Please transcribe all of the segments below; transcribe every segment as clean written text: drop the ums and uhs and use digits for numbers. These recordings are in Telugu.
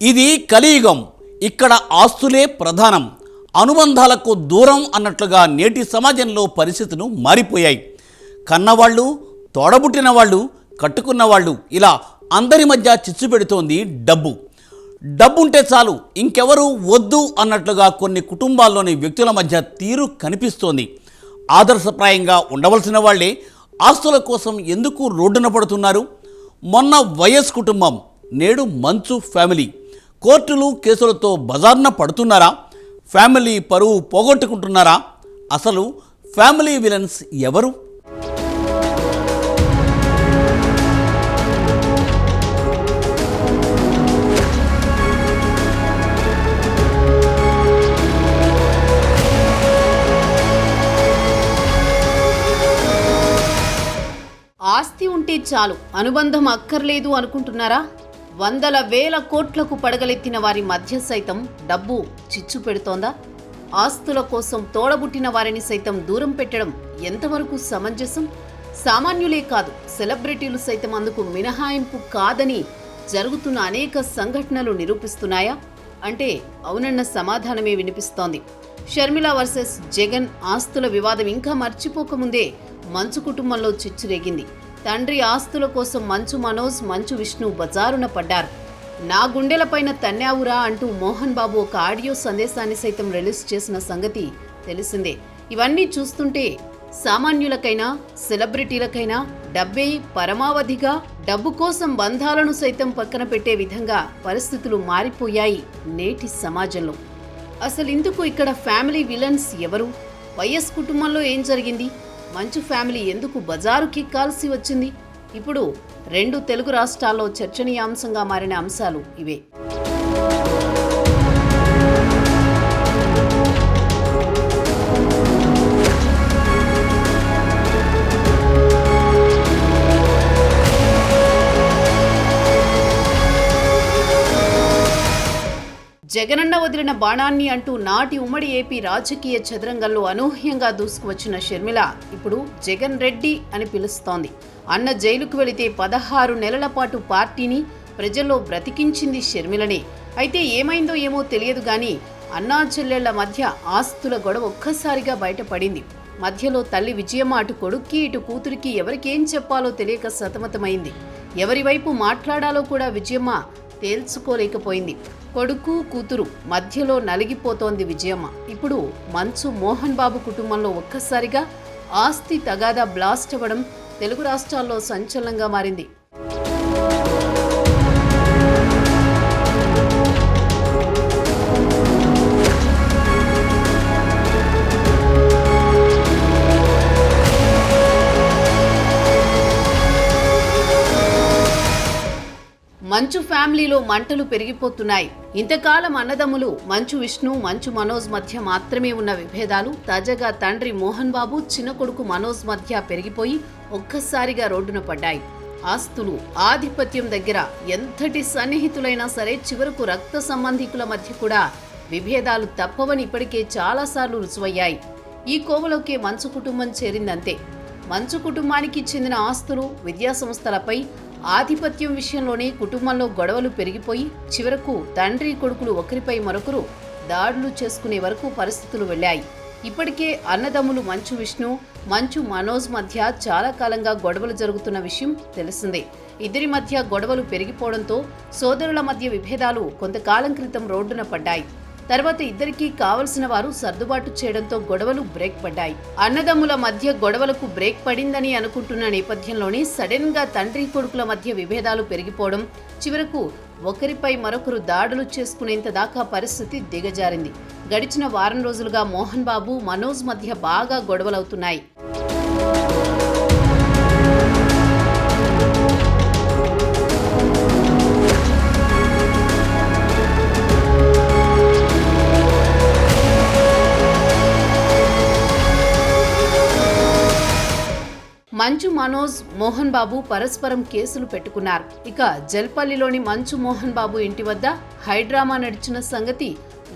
ఇది కలియుగం. ఇక్కడ ఆస్తులే ప్రధానం, అనుబంధాలకు దూరం అన్నట్లుగా నేటి సమాజంలో పరిస్థితులు మారిపోయాయి. కన్నవాళ్ళు, తోడబుట్టిన వాళ్ళు, కట్టుకున్న వాళ్ళు, ఇలా అందరి మధ్య చిచ్చు పెడుతోంది డబ్బు. డబ్బుంటే చాలు, ఇంకెవరూ వద్దు అన్నట్లుగా కొన్ని కుటుంబాల్లోని వ్యక్తుల మధ్య తీరు కనిపిస్తోంది. ఆదర్శప్రాయంగా ఉండవలసిన వాళ్లే ఆస్తుల కోసం ఎందుకు రోడ్డున పడుతున్నారు? మొన్న వైఎస్ కుటుంబం, నేడు మంచు ఫ్యామిలీ కోర్టులు కేసులతో బజార్న పడుతున్నారా? ఫ్యామిలీ పరువు పోగొట్టుకుంటున్నారా? అసలు ఫ్యామిలీ విలన్స్ ఎవరు? ఆస్తి ఉంటే చాలు, అనుబంధం అక్కర్లేదు అనుకుంటున్నారా? వందల వేల కోట్లకు పడగలెత్తిన వారి మధ్య సైతం డబ్బు చిచ్చు పెడుతోందా? ఆస్తుల కోసం తోడబుట్టిన వారిని సైతం దూరం పెట్టడం ఎంతవరకు సమంజసం? సామాన్యులే కాదు, సెలబ్రిటీలు సైతం అందుకు మినహాయింపు కాదని జరుగుతున్న అనేక సంఘటనలు నిరూపిస్తున్నాయా? అంటే అవునన్న సమాధానమే వినిపిస్తోంది. షర్మిల వర్సెస్ జగన్ ఆస్తుల వివాదం ఇంకా మర్చిపోకముందే మంచు కుటుంబంలో చిచ్చు రేగింది. తండ్రి ఆస్తుల కోసం మంచు మనోజ్, మంచు విష్ణు బజారున పడ్డారు. నా గుండెలపైన తన్యావురా అంటూ మోహన్ బాబు ఒక ఆడియో సందేశాన్ని సైతం రిలీజ్ చేసిన సంగతి తెలిసిందే. ఇవన్నీ చూస్తుంటే సామాన్యులకైనా సెలబ్రిటీలకైనా డబ్బే పరమావధిగా, డబ్బు కోసం బంధాలను సైతం పక్కన పెట్టే విధంగా పరిస్థితులు మారిపోయాయి నేటి సమాజంలో. అసలు ఇందుకు ఇక్కడ ఫ్యామిలీ విలన్స్ ఎవరు? వైఎస్ కుటుంబంలో ఏం జరిగింది? మంచు ఫ్యామిలీ ఎందుకు బజారుకెక్కాల్సి వచ్చింది? ఇప్పుడు రెండు తెలుగు రాష్ట్రాల్లో చర్చనీయాంశంగా మారిన అంశాలు ఇవే. జగనన్న వదిలిన బాణాన్ని అంటూ నాటి ఉమ్మడి ఏపీ రాజకీయ చదరంగంలో అనూహ్యంగా దూసుకువచ్చిన షర్మిల ఇప్పుడు జగన్ రెడ్డి అని పిలుస్తోంది. అన్న జైలుకు వెళితే 16 నెలల పాటు పార్టీని ప్రజల్లో బ్రతికించింది షర్మిలనే. అయితే ఏమైందో ఏమో తెలియదు గాని అన్నా చెల్లెళ్ల మధ్య ఆస్తుల గొడవ ఒక్కసారిగా బయటపడింది. మధ్యలో తల్లి విజయమ్మ అటు కొడుక్కి ఇటు కూతురికి ఎవరికేం చెప్పాలో తెలియక సతమతమైంది. ఎవరి వైపు మాట్లాడాలో కూడా విజయమ్మ తేల్చుకోలేకపోయింది. కొడుకు కూతురు మధ్యలో నలిగిపోతోంది విజయమ్మ. ఇప్పుడు మంచు మోహన్ బాబు కుటుంబంలో ఒక్కసారిగా ఆస్తి తగాదా బ్లాస్ట్ అవ్వడం తెలుగు రాష్ట్రాల్లో సంచలనంగా మారింది. మంచు ఫ్యామిలీలో మంటలు పెరిగిపోతున్నాయి. ఇంతకాలం అన్నదమ్ములు మంచు విష్ణు, మంచు మనోజ్ మధ్య మాత్రమే ఉన్న విభేదాలు తాజాగా తండ్రి మోహన్ బాబు, చిన్న కొడుకు మనోజ్ మధ్య పెరిగిపోయి ఒక్కసారిగా రోడ్డున పడ్డాయి. ఆస్తులు, ఆధిపత్యం దగ్గర ఎంతటి సన్నిహితులైనా సరే చివరకు రక్త సంబంధికుల మధ్య కూడా విభేదాలు తప్పవని ఇప్పటికే చాలాసార్లు రుజువయ్యాయి. ఈ కోవలోకే మంచు కుటుంబం చేరిందంతే. మంచు కుటుంబానికి చెందిన ఆస్తులు, విద్యా సంస్థలపై ఆధిపత్యం విషయంలోనే కుటుంబంలో గొడవలు పెరిగిపోయి చివరకు తండ్రి కొడుకులు ఒకరిపై మరొకరు దాడులు చేసుకునే వరకు పరిస్థితులు వెళ్లాయి. ఇప్పటికే అన్నదమ్ములు మంచు విష్ణు, మంచు మనోజ్ మధ్య చాలా కాలంగా గొడవలు జరుగుతున్న విషయం తెలిసిందే. ఇద్దరి మధ్య గొడవలు పెరిగిపోవడంతో సోదరుల మధ్య విభేదాలు కొంతకాలం క్రితం రోడ్డున పడ్డాయి. తర్వాత ఇద్దరికీ కావలసిన వారు సర్దుబాటు చేయడంతో గొడవలు బ్రేక్ పడ్డాయి. అన్నదమ్ముల మధ్య గొడవలకు బ్రేక్ పడిందని అనుకుంటున్న నేపథ్యంలోనే సడన్ గా తండ్రి కొడుకుల మధ్య విభేదాలు పెరిగిపోవడం, చివరకు ఒకరిపై మరొకరు దాడులు చేసుకునేంత దాకా పరిస్థితి దిగజారింది. గడిచిన వారం రోజులుగా మోహన్ బాబు, మనోజ్ మధ్య బాగా గొడవలవుతున్నాయి. మంచు మనోజ్, మోహన్ బాబు పరస్పరం కేసులు పెట్టుకున్నారు. ఇక జల్పల్లిలోని మంచు మోహన్ బాబు ఇంటి వద్ద హైడ్రామా నడిచిన సంగతి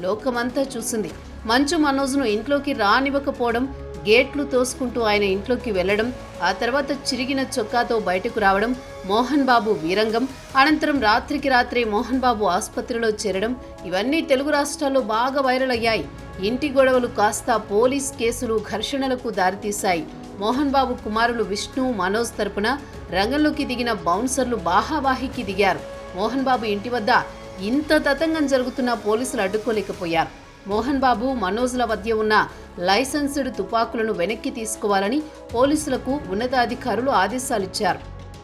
లోకమంతా చూసింది. మంచు మనోజ్ను ఇంట్లోకి రానివ్వకపోవడం, గేట్లు తోసుకుంటూ ఆయన ఇంట్లోకి వెళ్లడం, ఆ తర్వాత చిరిగిన చొక్కాతో బయటకు రావడం మోహన్ బాబు వీరంగం. అనంతరం రాత్రికి రాత్రే మోహన్ బాబు ఆసుపత్రిలో చేరడం ఇవన్నీ తెలుగు రాష్ట్రాల్లో బాగా వైరల్ అయ్యాయి. ఇంటి గొడవలు కాస్త పోలీస్ కేసులు, ఘర్షణలకు దారితీశాయి. మోహన్ బాబు కుమారులు విష్ణు, మనోజ్ తరపున రంగంలోకి దిగిన బౌన్సర్లు బాహాబాహికి దిగారు. మోహన్ బాబు ఇంటి వద్ద ఇంత తతంగం జరుగుతున్నా పోలీసులు అడ్డుకోలేకపోయారు. మోహన్ బాబు, మనోజ్ల మధ్య ఉన్న లైసెన్స్డ్ తుపాకులను వెనక్కి తీసుకోవాలని పోలీసులకు ఉన్నతాధికారులు ఆదేశాలిచ్చారు.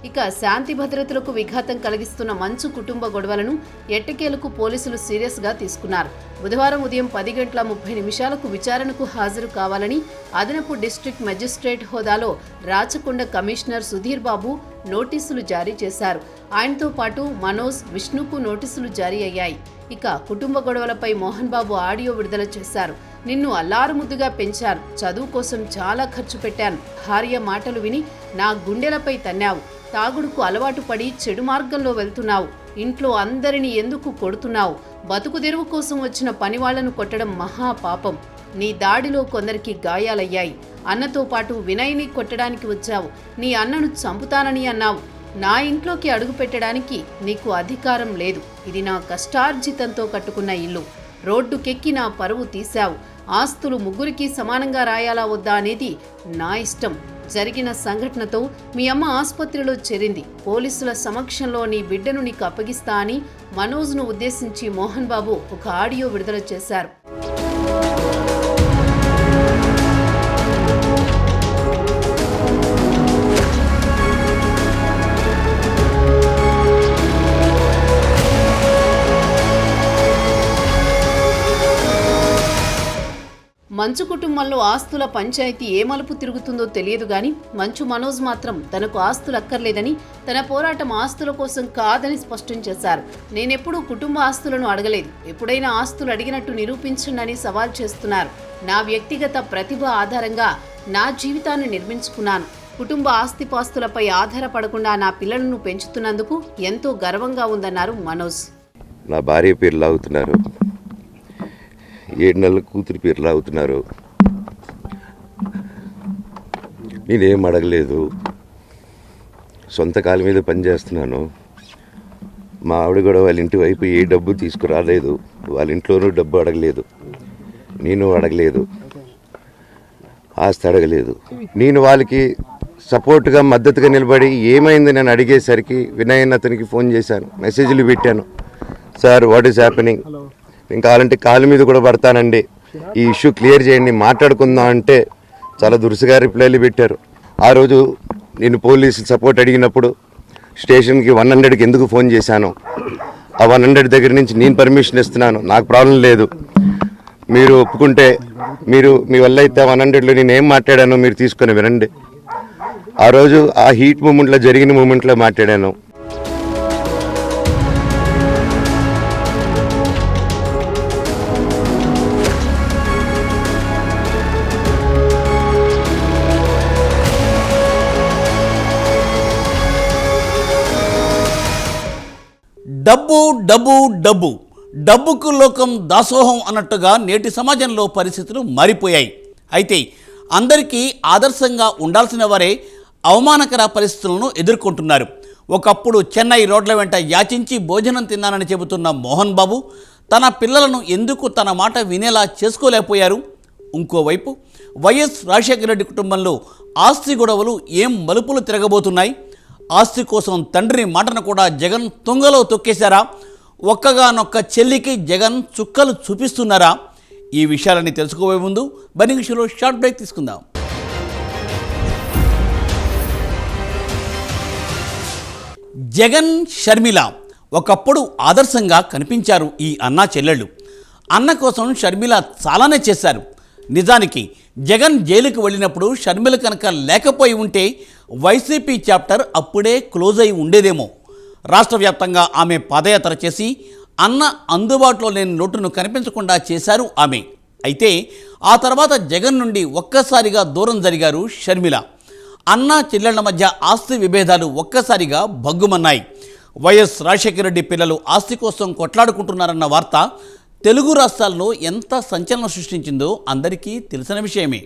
ఇక శాంతి భద్రతలకు విఘాతం కలిగిస్తున్న మంచు కుటుంబ గొడవలను ఎట్టకేలకు పోలీసులు సీరియస్గా తీసుకున్నారు. బుధవారం ఉదయం 10:30 విచారణకు హాజరు కావాలని అదనపు డిస్ట్రిక్ట్ మెజిస్ట్రేట్ హోదాలో రాచకొండ కమిషనర్ సుధీర్ బాబు నోటీసులు జారీ చేశారు. ఆయనతో పాటు మనోజ్, విష్ణుకు నోటీసులు జారీ అయ్యాయి. ఇక కుటుంబ గొడవలపై మోహన్ బాబు ఆడియో విడుదల చేశారు. నిన్ను అల్లారుముద్దుగా పెంచాను, చదువు కోసం చాలా ఖర్చు పెట్టాను, భార్య మాటలు విని నా గుండెలపై తన్నావు, తాగుడుకు అలవాటు పడి చెడు మార్గంలో వెళ్తున్నావు, ఇంట్లో అందరినీ ఎందుకు కొడుతున్నావు, బతుకు తెరువు కోసం వచ్చిన పనివాళ్లను కొట్టడం మహాపాపం, నీ దాడిలో కొందరికి గాయాలయ్యాయి, అన్నతో పాటు వినయ్ని కొట్టడానికి వచ్చావు, నీ అన్నను చంపుతానని అన్నావు, నా ఇంట్లోకి అడుగు పెట్టడానికి నీకు అధికారం లేదు, ఇది నా కష్టార్జితంతో కట్టుకున్న ఇల్లు, రోడ్డుకెక్కి నా పరువు తీశావు, ఆస్తులు ముగ్గురికి సమానంగా రాయాలా వద్దా అనేది నా ఇష్టం, జరిగిన సంఘటనతో మీ అమ్మ ఆసుపత్రిలో చేరింది, పోలీసుల సమక్షంలో నీ బిడ్డను నీకు అప్పగిస్తా అని మనోజ్ను ఉద్దేశించి మోహన్ బాబు ఒక ఆడియో విడుదల చేశారు. మంచు కుటుంబంలో ఆస్తుల పంచాయతీ ఏ మలుపు తిరుగుతుందో తెలియదు గాని మంచు మనోజ్ మాత్రం తనకు ఆస్తులు అక్కర్లేదని, తన పోరాటం ఆస్తుల కోసం కాదని స్పష్టం చేశారు. నేనెప్పుడూ కుటుంబ ఆస్తులను అడగలేదు, ఎప్పుడైనా ఆస్తులు అడిగినట్టు నిరూపించండి సవాల్ చేస్తున్నారు. నా వ్యక్తిగత ప్రతిభ ఆధారంగా నా జీవితాన్ని నిర్మించుకున్నాను. కుటుంబ ఆస్తిపాస్తులపై ఆధారపడకుండా నా పిల్లలను పెంచుతున్నందుకు ఎంతో గర్వంగా ఉందన్నారు మనోజ్. నా భార్య పేరు లాగుతున్నారు, 7 నెలల కూతురి పేరు లాగుతున్నారు. నేనేం అడగలేదు, సొంత కాళ్ళ మీద పనిచేస్తున్నాను. మా ఆవిడ కూడా వాళ్ళ ఇంటి వైపు ఏ డబ్బు తీసుకురాలేదు, వాళ్ళ ఇంట్లోనూ డబ్బు అడగలేదు, నేను అడగలేదు, ఆస్తి అడగలేదు. నేను వాళ్ళకి సపోర్ట్గా మద్దతుగా నిలబడి ఏమైంది నేను అడిగేసరికి వినయన్ అతనికి ఫోన్ చేశాను, మెసేజ్లు పెట్టాను. సార్ వాట్ ఈస్ హ్యాపెనింగ్, నేను కావాలంటే కాళ్ళ మీద కూడా పడతానండి, ఈ ఇష్యూ క్లియర్ చేయండి, మాట్లాడుకుందాం అంటే చాలా దురుసుగా రిప్లైలు పెట్టారు. ఆ రోజు నేను పోలీసు సపోర్ట్ అడిగినప్పుడు స్టేషన్కి 100కి ఎందుకు ఫోన్ చేశాను, ఆ 100 దగ్గర నుంచి నేను పర్మిషన్ ఇస్తున్నాను, నాకు ప్రాబ్లం లేదు, మీరు ఒప్పుకుంటే మీరు మీ వల్ల అయితే 100లో నేను ఏం మాట్లాడానో మీరు తీసుకొని వినండి. ఆ రోజు ఆ హీట్ మూమెంట్లో జరిగిన మూమెంట్లో మాట్లాడాను. డబ్బు డబ్బు డబ్బు డబ్బుకు లోకం దాసోహం అన్నట్టుగా నేటి సమాజంలో పరిస్థితులు మారిపోయాయి. అయితే అందరికీ ఆదర్శంగా ఉండాల్సిన వారే అవమానకర పరిస్థితులను ఎదుర్కొంటున్నారు. ఒకప్పుడు చెన్నై రోడ్ల వెంట యాచించి భోజనం తిన్నానని చెబుతున్న మోహన్ బాబు తన పిల్లలను ఎందుకు తన మాట వినేలా చేసుకోలేకపోయారు? ఇంకోవైపు వైఎస్ రాజశేఖర రెడ్డి కుటుంబంలో ఆస్తి గొడవలు ఏం మలుపులు తిరగబోతున్నాయి? ఆస్తి కోసం తండ్రి మాటను కూడా జగన్ తుంగలో తొక్కేశారా? ఒక్కగానొక్క చెల్లికి జగన్ చుక్కలు చూపిస్తున్నారా? ఈ విషయాలన్నీ తెలుసుకోబోయే ముందు బర్నింగ్ షోలో షార్ట్ బ్రేక్ తీసుకుందాం. జగన్, షర్మిల ఒకప్పుడు ఆదర్శంగా కనిపించారు ఈ అన్నా చెల్లెళ్ళు. అన్న కోసం షర్మిల చాలానే చేశారు. నిజానికి జగన్ జైలుకు వెళ్ళినప్పుడు షర్మిల కనుక లేకపోయి ఉంటే వైసీపీ చాప్టర్ అప్పుడే క్లోజ్ అయి ఉండేదేమో. రాష్ట్ర వ్యాప్తంగా ఆమె పాదయాత్ర చేసి అన్న అందుబాటులో లేని లోటును కనిపించకుండా చేశారు ఆమె. అయితే ఆ తర్వాత జగన్ నుండి ఒక్కసారిగా దూరం జరిగారు షర్మిల. అన్నా చెల్లెళ్ల మధ్య ఆస్తి విభేదాలు ఒక్కసారిగా భగ్గుమన్నాయి. వైఎస్ రాజశేఖర రెడ్డి పిల్లలు ఆస్తి కోసం కొట్లాడుకుంటున్నారన్న వార్త తెలుగు రాష్ట్రాల్లో ఎంత సంచలనం సృష్టించిందో అందరికీ తెలిసిన విషయమే.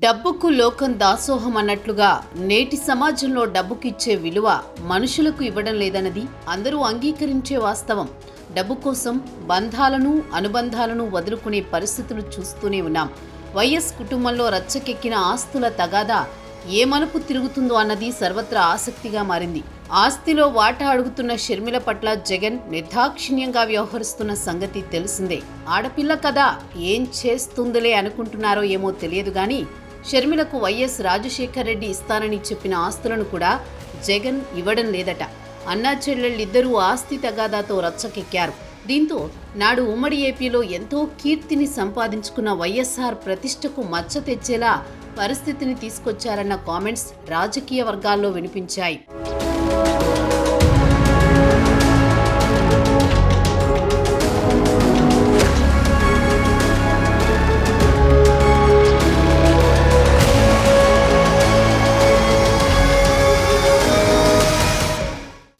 డబ్బుకు లోకం దాసోహం అన్నట్లుగా నేటి సమాజంలో డబ్బుకిచ్చే విలువ మనుషులకు ఇవ్వడం లేదన్నది అందరూ అంగీకరించే వాస్తవం. డబ్బు కోసం బంధాలను అనుబంధాలను వదులుకునే పరిస్థితులు చూస్తూనే ఉన్నాం. వైఎస్ కుటుంబంలో రచ్చకెక్కిన ఆస్తుల తగాదా ఏ మలుపు తిరుగుతుందో అన్నది సర్వత్రా ఆసక్తిగా మారింది. ఆస్తిలో వాటా అడుగుతున్న షర్మిల పట్ల జగన్ నిర్దాక్షిణ్యంగా వ్యవహరిస్తున్న సంగతి తెలిసిందే. ఆడపిల్ల కదా ఏం చేస్తుందిలే అనుకుంటున్నారో ఏమో తెలియదు గాని షర్మిలకు వైఎస్ రాజశేఖర్ రెడ్డి ఇస్తానని చెప్పిన ఆస్తులను కూడా జగన్ ఇవ్వడం లేదట. అన్నా చెల్లెళ్ళిద్దరూ ఆస్తి తగాదాతో రచ్చకెక్కారు. దీంతో నాడు ఉమ్మడి ఏపీలో ఎంతో కీర్తిని సంపాదించుకున్న వైఎస్ఆర్ ప్రతిష్టకు మచ్చ తెచ్చేలా పరిస్థితిని తీసుకొచ్చారన్న కామెంట్స్ రాజకీయ వర్గాల్లో వినిపించాయి.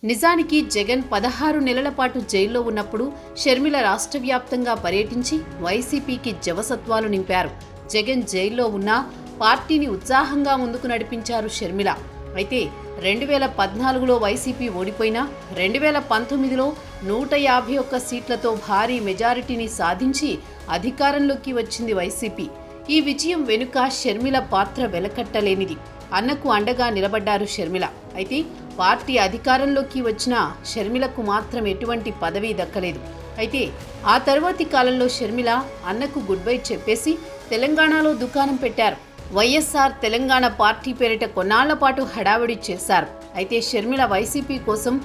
నిజానికి జగన్ 16 నెలల పాటు జైల్లో ఉన్నప్పుడు షర్మిల రాష్ట్ర వ్యాప్తంగా పర్యటించి వైసీపీకి జవసత్వాలు నింపారు. జగన్ జైల్లో ఉన్నా పార్టీని ఉత్సాహంగా ముందుకు నడిపించారు షర్మిల. అయితే 2014లో వైసీపీ ఓడిపోయినా 2019లో 151 సీట్లతో భారీ మెజారిటీని సాధించి అధికారంలోకి వచ్చింది వైసీపీ. ఈ విజయం వెనుక షర్మిల పాత్ర వెలకట్టలేనిది. అన్నకు అండగా నిలబడ్డారు షర్మిల. అయితే పార్టీ అధికారంలోకి వచ్చిన షర్మిలకు మాత్రం ఎటువంటి పదవి దక్కలేదు. అయితే ఆ తర్వాతి కాలంలో షర్మిల అన్నకు గుడ్ బై చెప్పేసి తెలంగాణలో దుకాణం పెట్టారు. వైఎస్ఆర్ తెలంగాణ పార్టీ పేరిట కొన్నాళ్ల పాటు హడావిడి చేశారు. అయితే షర్మిల వైసీపీ కోసం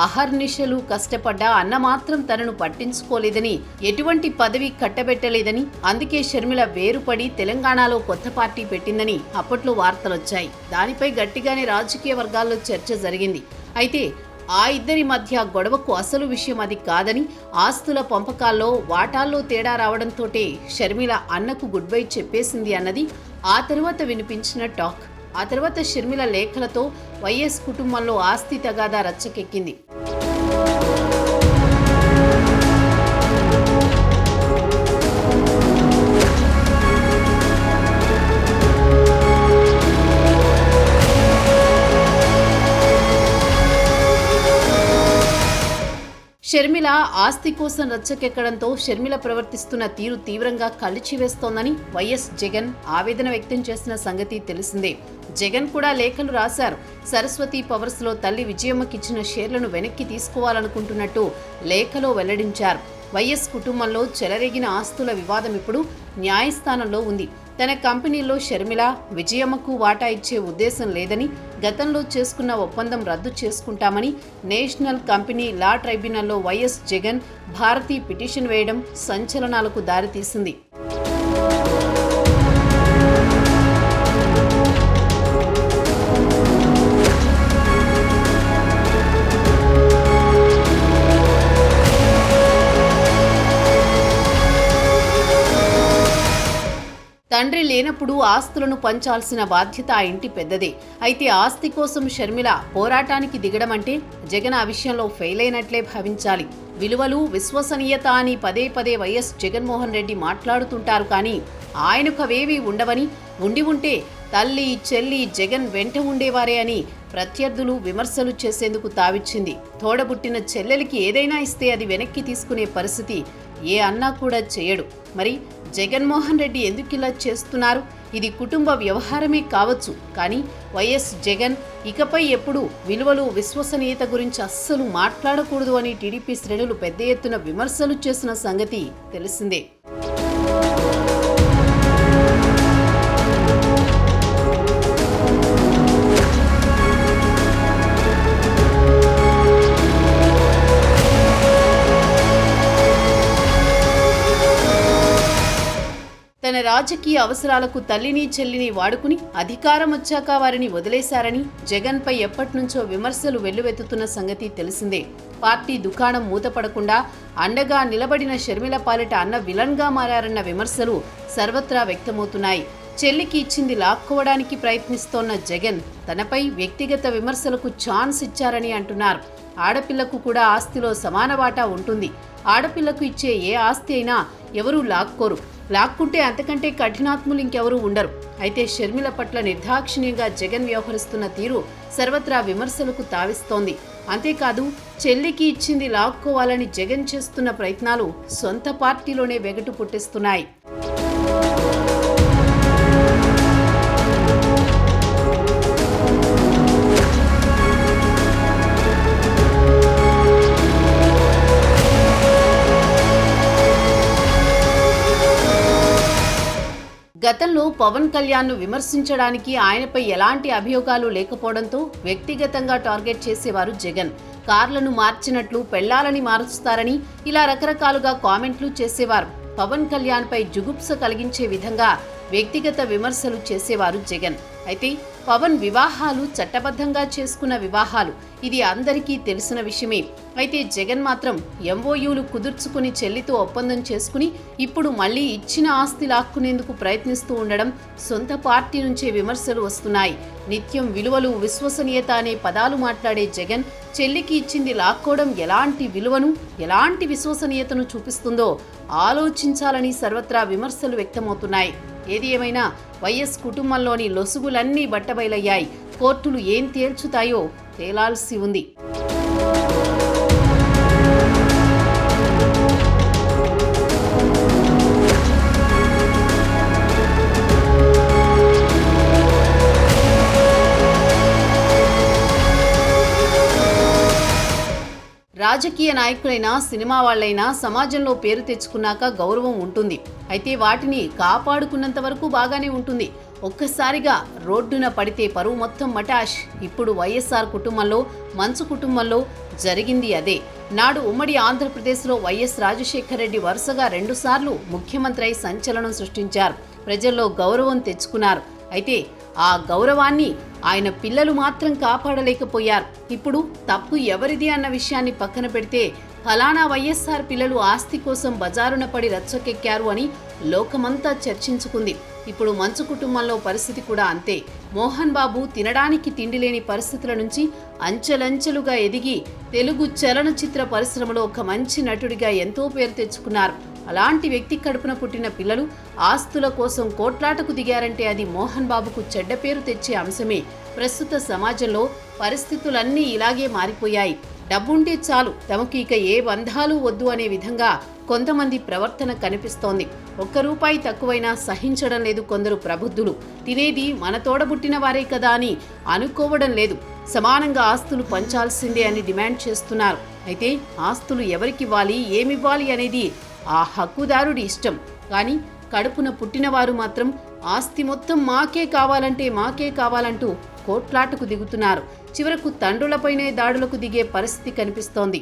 అహర్నిశలు కష్టపడ్డా అన్న మాత్రం తనను పట్టించుకోలేదని, ఎటువంటి పదవి కట్టబెట్టలేదని, అందుకే షర్మిల వేరుపడి తెలంగాణలో కొత్త పార్టీ పెట్టిందని అప్పట్లో వార్తలొచ్చాయి. దానిపై గట్టిగానే రాజకీయ వర్గాల్లో చర్చ జరిగింది. అయితే ఆ ఇద్దరి మధ్య గొడవకు అసలు విషయం అది కాదని, ఆస్తుల పంపకాల్లో వాటాల్లో తేడా రావడంతోటే షర్మిల అన్నకు గుడ్ బై చెప్పేసింది అన్నది ఆ తర్వాత వినిపించిన టాక్. ఆ తర్వాత షర్మిల లేఖలతో వైఎస్ కుటుంబంలో ఆస్తి తగాదా రచ్చకెక్కింది. షర్మిల ఆస్తి కోసం రచ్చకెక్కడంతో షర్మిల ప్రవర్తిస్తున్న తీరు తీవ్రంగా కలిచివేస్తోందని వైఎస్ జగన్ ఆవేదన వ్యక్తం చేసిన సంగతి తెలిసిందే. జగన్ కూడా లేఖలు రాశారు. సరస్వతి పవర్స్లో తల్లి విజయమ్మకిచ్చిన షేర్లను వెనక్కి తీసుకోవాలనుకుంటున్నట్టు లేఖలో వెల్లడించారు. వైఎస్ కుటుంబంలో చెలరేగిన ఆస్తుల వివాదం ఇప్పుడు న్యాయస్థానంలో ఉంది. తన కంపెనీలో షర్మిల విజయమ్మకు వాటా ఇచ్చే ఉద్దేశం లేదని, గతంలో చేసుకున్న ఒప్పందం రద్దు చేసుకుంటామని నేషనల్ కంపెనీ లా ట్రైబ్యునల్లో వైఎస్ జగన్ భారతి పిటిషన్ వేయడం సంచలనాలకు దారితీసింది. తండ్రి లేనప్పుడు ఆస్తులను పంచాల్సిన బాధ్యత ఆ ఇంటి పెద్దదే. అయితే ఆస్తి కోసం షర్మిల పోరాటానికి దిగడం అంటే జగన్ ఆ విషయంలో ఫెయిల్ అయినట్లే భావించాలి. విలువలు, విశ్వసనీయత అని పదే పదే వైఎస్ జగన్మోహన్ రెడ్డి మాట్లాడుతుంటారు. కానీ ఆయనకు అవేవీ ఉండవని, ఉండి ఉంటే తల్లి, చెల్లి జగన్ వెంట ఉండేవారే అని ప్రత్యర్థులు విమర్శలు చేసేందుకు తావిచ్చింది. తోడబుట్టిన చెల్లెలికి ఏదైనా ఇస్తే అది వెనక్కి తీసుకునే పరిస్థితి ఏ అన్నా కూడా చేయడు. మరి జగన్మోహన్ రెడ్డి ఎందుకిలా చేస్తున్నారు? ఇది కుటుంబ వ్యవహారమే కావచ్చు, కానీ వైఎస్ జగన్ ఇకపై ఎప్పుడు విలువలు, విశ్వసనీయత గురించి అస్సలు మాట్లాడకూడదు అని టీడీపీ శ్రేణులు పెద్ద ఎత్తున విమర్శలు చేసిన సంగతి తెలిసిందే. తన రాజకీయ అవసరాలకు తల్లిని, చెల్లిని వాడుకుని అధికారం వచ్చాక వారిని వదిలేశారని జగన్పై ఎప్పటినుంచో విమర్శలు వెల్లువెత్తుతున్న సంగతి తెలిసిందే. పార్టీ దుకాణం మూతపడకుండా అండగా నిలబడిన షర్మిల పాలిట అన్న విలన్గా మారారన్న విమర్శలు సర్వత్రా వ్యక్తమవుతున్నాయి. చెల్లికి ఇచ్చింది లాక్కోవడానికి ప్రయత్నిస్తోన్న జగన్ తనపై వ్యక్తిగత విమర్శలకు ఛాన్స్ ఇచ్చారని అంటున్నారు. ఆడపిల్లకు కూడా ఆస్తిలో సమాన వాటా ఉంటుంది. ఆడపిల్లకు ఇచ్చే ఏ ఆస్తి అయినా ఎవరూ లాక్కోరు. లాక్కుంటే అంతకంటే కఠినాత్ములు ఇంకెవరూ ఉండరు. అయితే షర్మిల పట్ల నిర్దాక్షిణ్యంగా జగన్ వ్యవహరిస్తున్న తీరు సర్వత్రా విమర్శలకు తావిస్తోంది. అంతేకాదు చెల్లికి ఇచ్చింది లాక్కోవాలని జగన్ చేస్తున్న ప్రయత్నాలు సొంత పార్టీలోనే వెగటు పుట్టిస్తున్నాయి. గతంలో పవన్ కళ్యాణ్ను విమర్శించడానికి ఆయనపై ఎలాంటి అభియోగాలు లేకపోవడంతో వ్యక్తిగతంగా టార్గెట్ చేసేవారు జగన్. కార్లను మార్చినట్లు పెళ్లాలని మారుస్తారని ఇలా రకరకాలుగా కామెంట్లు చేసేవారు. పవన్ కళ్యాణ్పై జుగుప్స కలిగించే విధంగా వ్యక్తిగత విమర్శలు చేసేవారు జగన్. అయితే పవన్ వివాహాలు చట్టబద్ధంగా చేసుకున్న వివాహాలు, ఇది అందరికీ తెలిసిన విషయమే. అయితే జగన్ మాత్రం ఎంఓయూలు కుదుర్చుకుని చెల్లితో ఒప్పందం చేసుకుని ఇప్పుడు మళ్లీ ఇచ్చిన ఆస్తి లాక్కునేందుకు ప్రయత్నిస్తూ ఉండడం సొంత పార్టీ నుంచే విమర్శలు వస్తున్నాయి. నిత్యం విలువలు, విశ్వసనీయత అనే పదాలు మాట్లాడే జగన్ చెల్లికి ఇచ్చింది లాక్కోవడం ఎలాంటి విలువను, ఎలాంటి విశ్వసనీయతను చూపిస్తుందో ఆలోచించాలని సర్వత్రా విమర్శలు వ్యక్తమవుతున్నాయి. ఏది ఏమైనా వైఎస్ కుటుంబంలోని లొసుగులన్నీ బట్టబయలయ్యాయి. కోర్టులు ఏం తేల్చుతాయో తేలాల్సి ఉంది. రాజకీయ నాయకులైనా, సినిమా వాళ్ళైనా సమాజంలో పేరు తెచ్చుకున్నాక గౌరవం ఉంటుంది. అయితే వాటిని కాపాడుకున్నంత వరకు బాగానే ఉంటుంది. ఒక్కసారిగా రోడ్డున పడితే పరువు మొత్తం మటాష్. ఇప్పుడు వైఎస్ఆర్ కుటుంబంలో, మంచు కుటుంబంలో జరిగింది అదే. నాడు ఉమ్మడి ఆంధ్రప్రదేశ్లో వైఎస్ రాజశేఖర రెడ్డి వరుసగా 2 సార్లు ముఖ్యమంత్రి అయి సంచలనం సృష్టించారు. ప్రజల్లో గౌరవం తెచ్చుకున్నారు. అయితే ఆ గౌరవాన్ని ఆయన పిల్లలు మాత్రం కాపాడలేకపోయారు. ఇప్పుడు తప్పు ఎవరిది అన్న విషయాన్ని పక్కన పెడితే ఫలానా వైఎస్ఆర్ పిల్లలు ఆస్తి కోసం బజారున పడి రచ్చకెక్కారు అని లోకమంతా చర్చించుకుంది. ఇప్పుడు మంచు కుటుంబంలో పరిస్థితి కూడా అంతే. మోహన్ బాబు తినడానికి తిండి లేని పరిస్థితుల నుంచి అంచెలంచెలుగా ఎదిగి తెలుగు చలనచిత్ర పరిశ్రమలో ఒక మంచి నటుడిగా ఎంతో పేరు తెచ్చుకున్నారు. అలాంటి వ్యక్తి కడుపున పుట్టిన పిల్లలు ఆస్తుల కోసం కోట్లాటకు దిగారంటే అది మోహన్ బాబుకు చెడ్డ పేరు తెచ్చే అంశమే. ప్రస్తుత సమాజంలో పరిస్థితులన్నీ ఇలాగే మారిపోయాయి. డబ్బుంటే చాలు, తమకు ఇక ఏ బంధాలు వద్దు అనే విధంగా కొంతమంది ప్రవర్తన కనిపిస్తోంది. ₹1 తక్కువైనా సహించడం లేదు కొందరు ప్రబుద్ధులు. తినేది మన తోడబుట్టిన వారే కదా అని అనుకోవడం లేదు. సమానంగా ఆస్తులు పంచాల్సిందే అని డిమాండ్ చేస్తున్నారు. అయితే ఆస్తులు ఎవరికివ్వాలి, ఏమివ్వాలి అనేది ఆ హక్కుదారుడి ఇష్టం. కానీ కడుపున పుట్టినవారు మాత్రం ఆస్తి మొత్తం మాకే కావాలంటూ కోట్లాటకు దిగుతున్నారు. చివరకు తండ్రులపైనే దాడులకు దిగే పరిస్థితి కనిపిస్తోంది.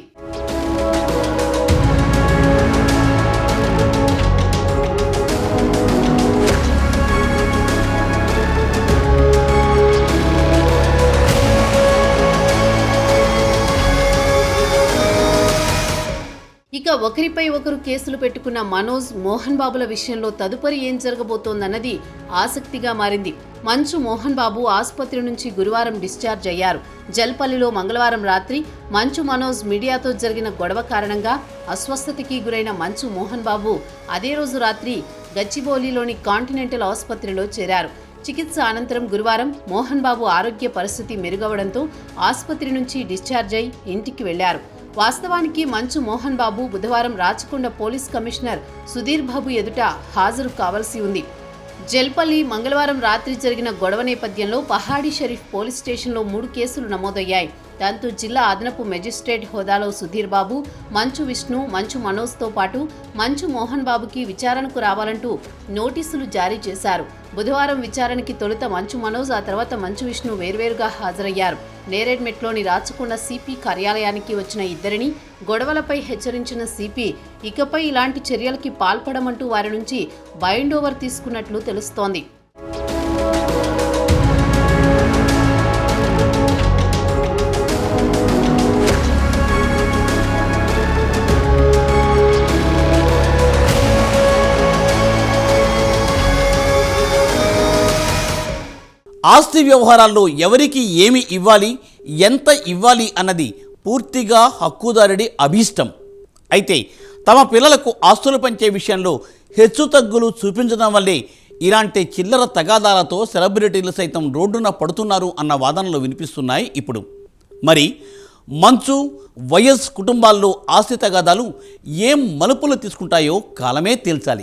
ఇక ఒకరిపై ఒకరు కేసులు పెట్టుకున్న మనోజ్, మోహన్ బాబుల విషయంలో తదుపరి ఏం జరగబోతోందన్నది ఆసక్తిగా మారింది. మంచు మోహన్ బాబు ఆసుపత్రి నుంచి గురువారం డిశ్చార్జ్ అయ్యారు. జల్పల్లిలో మంగళవారం రాత్రి మంచు మనోజ్ మీడియాతో జరిగిన గొడవ కారణంగా అస్వస్థతకి గురైన మంచు మోహన్ బాబు అదే రోజు రాత్రి గచ్చిబౌలిలోని కాంటినెంటల్ ఆసుపత్రిలో చేరారు. చికిత్స అనంతరం గురువారం మోహన్ బాబు ఆరోగ్య పరిస్థితి మెరుగవడంతో ఆసుపత్రి నుంచి డిశ్చార్జ్ అయి ఇంటికి వెళ్లారు. వాస్తవానికి మంచు మోహన్ బాబు బుధవారం రాచకొండ పోలీస్ కమిషనర్ సుధీర్ బాబు ఎదుట హాజరు కావాల్సి ఉంది. జల్పల్లి మంగళవారం రాత్రి జరిగిన గొడవ నేపథ్యంలో పహాడీ షరీఫ్ పోలీస్ స్టేషన్లో 3 కేసులు నమోదయ్యాయి. దాంతో జిల్లా అదనపు మెజిస్ట్రేట్ హోదాలో సుధీర్ బాబు, మంచు విష్ణు, మంచు మనోజ్తో పాటు మంచు మోహన్ బాబుకి విచారణకు రావాలంటూ నోటీసులు జారీ చేశారు. బుధవారం విచారణకి తొలుత మంచు మనోజ్, ఆ తర్వాత మంచు విష్ణు వేర్వేరుగా హాజరయ్యారు. నేరేడ్మెట్లోని రాచకొండ సిపి కార్యాలయానికి వచ్చిన ఇద్దరిని గొడవలపై హెచ్చరించిన సిపి ఇకపై ఇలాంటి చర్యలకి పాల్పడమంటూ వారి నుంచి బైండ్ ఓవర్ తీసుకున్నట్లు తెలుస్తోంది. ఆస్తి వ్యవహారాల్లో ఎవరికి ఏమి ఇవ్వాలి, ఎంత ఇవ్వాలి అన్నది పూర్తిగా హక్కుదారుడి అభీష్టం. అయితే తమ పిల్లలకు ఆస్తులు పంచే విషయంలో హెచ్చుతగ్గులు చూపించడం వల్లే ఇలాంటి చిల్లర తగాదాలతో సెలబ్రిటీలు సైతం రోడ్డున పడుతున్నారు అన్న వాదనలు వినిపిస్తున్నాయి ఇప్పుడు. మరి మంచు, వైఎస్ కుటుంబాల్లో ఆస్తి తగాదాలు ఏం మలుపులు తీసుకుంటాయో కాలమే తేల్చాలి.